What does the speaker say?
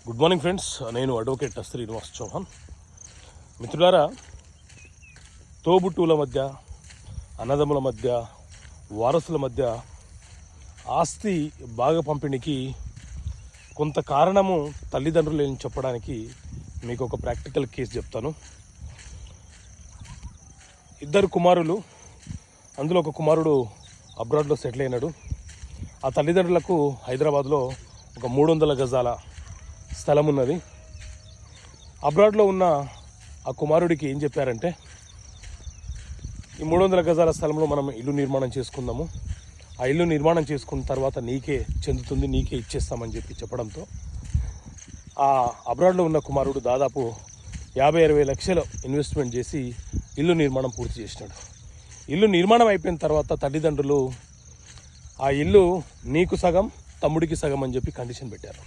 Good morning friends, నేను advocate Srinivas Chauhan. మిత్రులారా, తోబుట్టువుల మధ్య, అన్నదమ్ముల మధ్య, వారసుల మధ్య ఆస్తి బాగా పంపిణీకి కొంత కారణము తల్లిదండ్రులేని చెప్పడానికి మీకు ఒక ప్రాక్టికల్ కేసు చెప్తాను. ఇద్దరు కుమారులు, అందులో ఒక కుమారుడు అబ్రాడ్లో సెటిల్ అయినాడు. ఆ తల్లిదండ్రులకు హైదరాబాద్లో ఒక 300 గజాల స్థలం ఉన్నది. అబ్రాడ్లో ఉన్న ఆ కుమారుడికి ఏం చెప్పారంటే, ఈ 300 గజాల స్థలంలో మనం ఇల్లు నిర్మాణం చేసుకుందాము, ఆ ఇల్లు నిర్మాణం చేసుకున్న తర్వాత నీకే చెందుతుంది, నీకే ఇచ్చేస్తామని చెప్పడంతో ఆ అబ్రాడ్లో ఉన్న కుమారుడు దాదాపు 50-60 లక్షలు ఇన్వెస్ట్మెంట్ చేసి ఇల్లు నిర్మాణం పూర్తి చేసినాడు. ఇల్లు నిర్మాణం అయిపోయిన తర్వాత తల్లిదండ్రులు ఆ ఇల్లు నీకు సగం, తమ్ముడికి సగం అని చెప్పి కండిషన్ పెట్టారు.